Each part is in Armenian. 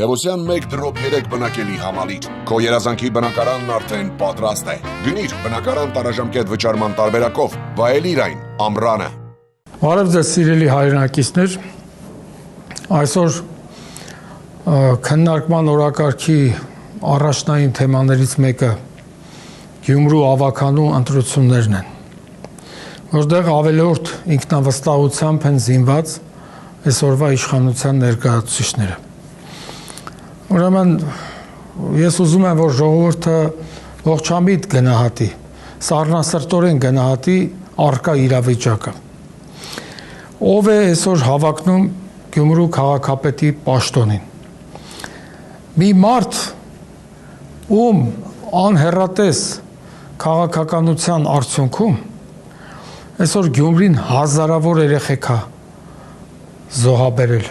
Թևոսյան 1-3 բնակելի համալիր, քո երազանքի բնակարանն արդեն պատրաստ է։ Գնիր բնակարան տարաժամկետ վճարման տարբերակով, վայելիր այն ամռանը։ Բարև ձեզ սիրելի հայրենակիցներ, այսօր քննարկման օրակարգի առաջնային թեմաներից մեկը Գյումրու ավականու ընտրություններն են, որտեղ ավելորդ ինքնավստահությամբ են զինված այսօրվա իշխանության ներկայացուցիչները։ Ուրեմն ես ուզում եմ, որ ժողովուրդը ողջամիտ գնահատի, սառնասրտորեն գնահատի առկա իրավիճակը։ Ով է այսօր հավակնում Գյումրու քաղաքապետի պաշտոնին։ Մի մարդ, ում անհեռատես քաղաքականության արդյունքում այսօր Գյումրին հազարավոր երեխեք է զոհաբերել,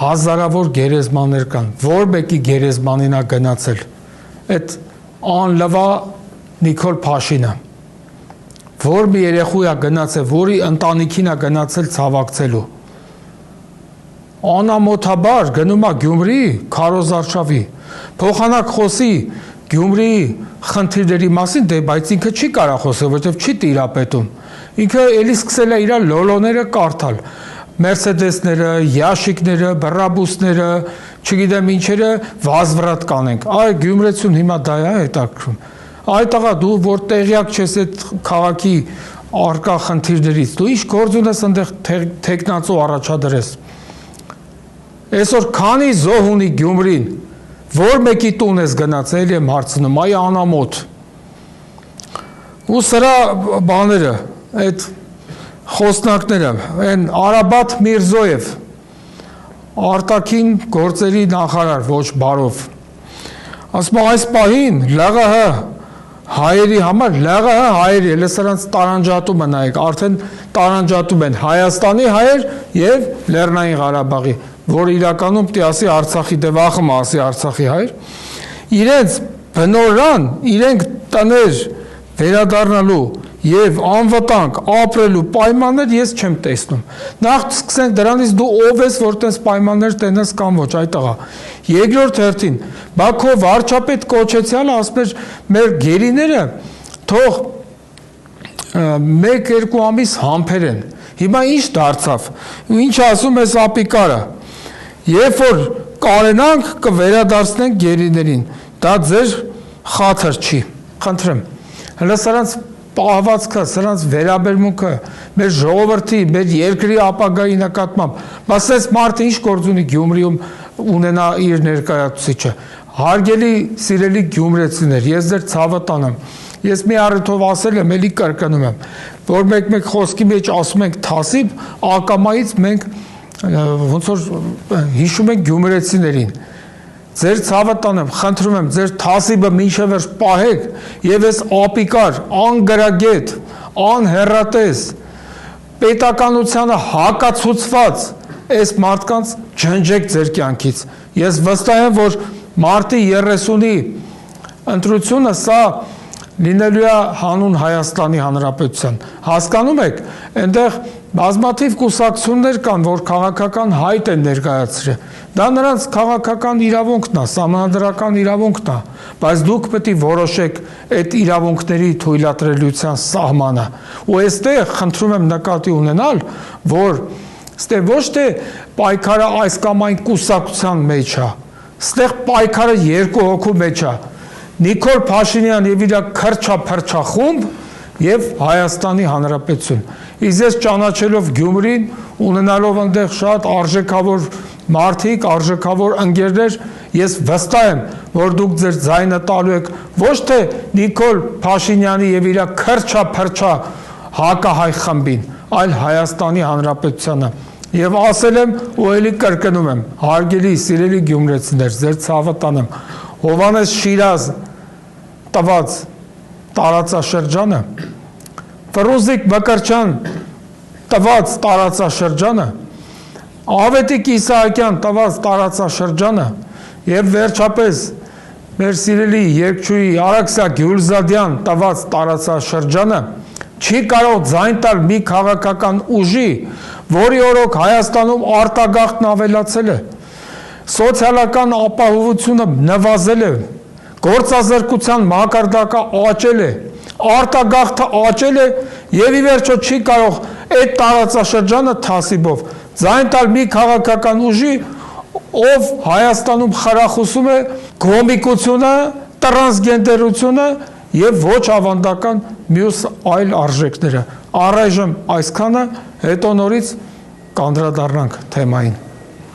հազարավոր գերեզմաններ կան, որ մեկի գերեզմանին է գնացել, այդ անլվա Նիկոլ Փաշինը, որ մի երեխու է գնացել, որի ընտանիքին է գնացել ցավակցելու, անամոթաբար գնում է Գյումրի քարոզարշավի, փոխանակ խոսի Գյումրիի խնդիրների մասին, բայց ինքը չի կարող խոսել, որովհետև չի տիրապետում, ինքը էլի սկսել է իր լոլոները կարդալ, Մերսեդեսները, Յաշիկները, Բռաբուսները, չգիտեմ ինչերը վազվռատ կանենք։ Այ Գյումրեցուն հիմա դա է հետաքրքրում։ Այ տղա դու որ տեղյակ չես այդ քաղաքի արկա խնդիրներից, դու ինչ գործ ունես այնտեղ տեխնացու առաջադրես։ Այսօր քանի զոհ ունի Գյումրին, որ մեկի տուն ես գնացել եմ հարցնում, այ անամոթ։ Ու սրա բաները, այդ խոսնակները, այն Արաբատ Միրզոև, արտաքին գործերի նախարար, ոչ բարով, ասում է այս պահին ԼՂՀ հայերի համար, ԼՂՀ հայերի, էլ սրանց տարանջատումը նայեք, արդեն տարանջատում են Հայաստանի հայեր և Լեռնային Ղարաբաղի, որ իրականում պիտի ասի Արցախի, դե վախում ասի Արցախի հայեր, իրենց բնորան, իրենք տներ վերադառնալու և անվտանգ ապրելու պայմաններ ես չեմ տեսնում։ Նախ սկսենք դրանից դու ով ես, որ տես պայմաններ տենես կամ ոչ, այ տղա։ Երկրորդ հերթին, բա քո վարչապետ կոչեցյալը ասում էր մեր գերիները թող 1-2 ամիս համբեր են։ Հիմա ինչ դարձավ։ Ինչ ասում ես ապիկարը։ Երբ որ կարենանք կվերադարձնենք գերիներին։ Դա ձեր խաթր չի։ Խնդրեմ։ Հələ սրանց պահվածքը, սրանց վերաբերմունքը, մեր ժողովրդի, մեր երկրի ապագայի նկատմամբ, բայց այս մարդը ինչ գործ ունի Գյումրիում ունենա իր ներկայացուցիչը։ Հարգելի սիրելի գյումրեցիներ, ես ձեր ցավը տանեմ։ Ես մի առիթով ասել եմ, էլի կրկնում եմ, որ մեկ խոսքի մեջ ասում ենք թասիբ, ակամայից մենք ոնց որ հիշում ենք գյումրեցիներին։ Ձեր ցավը տանեմ, խնդրում եմ, ձեր թասիբը մինչև վերջ պահեք և այս ապիկար, անգրագետ, անհեռատես, պետականությանը հակացուցված այս մարդկանց ջնջեք ձեր կյանքից։ Ես վստահ եմ, որ մարտի 30-ի ընտրությունը սա լինելու է հանուն Հայաստանի Հանրապետության։ Հասկանում եք, այնտեղ բազմաթիվ կուսակցություններ կան, որ քաղաքական հայտ են ներկայացրել։ Դա նրանց քաղաքական իրավունքն է, սահմանադրական իրավունքն է, բայց դուք պետք է որոշեք այդ իրավունքների թույլատրելիության սահմանը։ Ու այստեղ խնդրում եմ նկատի ունենալ, որ ստեղ ոչ թե պայքարը այս կամ այն կուսակցության մեջ է, ստեղ պայքարը երկու հոգու մեջ է։ Նիկոլ Փաշինյան և իր քրչափրչա խումբ և Հայաստանի Հանրապետություն։ Իսկ ես ճանաչելով Գյումրին, ունենալով այնտեղ շատ արժեքավոր մարդիկ, արժեքավոր ընկերներ, ես վստահ եմ, որ դուք ձեր ձայնը տալու եք ոչ թե Նիկոլ Փաշինյանի և իր քրչափրչա հակահայ խմբին, այլ Հայաստանի Հանրապետությանը։ Եվ ասել եմ ու էլի կրկնում եմ, հարգելի սիրելի գյումրեցիներ, ձեր ցավը տանեմ, Հովհաննես Շիրազ տված տարածաշրջանը, Ֆրուզիկ Մկրտչյան տված տարածաշրջանը, Ավետիք Իսահակյան տված տարածաշրջանը և վերջապես մեր սիրելի երգչուհի Արաքսիա Գյուլզադյան տված տարածաշրջանը չի կարող ձայն տալ մի քաղաքական ուժի, որի օրոք Հայաստանում արտագաղթն ավելացել է, սոցիալական ապահովությունը նվազել է, գործազրկության մակարդակը աճել է, արտագաղթը աճել է եւ ի վերջո չի կարող այդ տարածաշրջանը թասիբով ձայն տալ մի քաղաքական ուժի, ով Հայաստանում խրախուսում է գոմիկությունը, տրանսգենդերությունը եւ ոչ ավանդական մյուս այլ արժեքները։ Առայժմ այսքանը, հետո նորից կանդրադառնանք թեմային։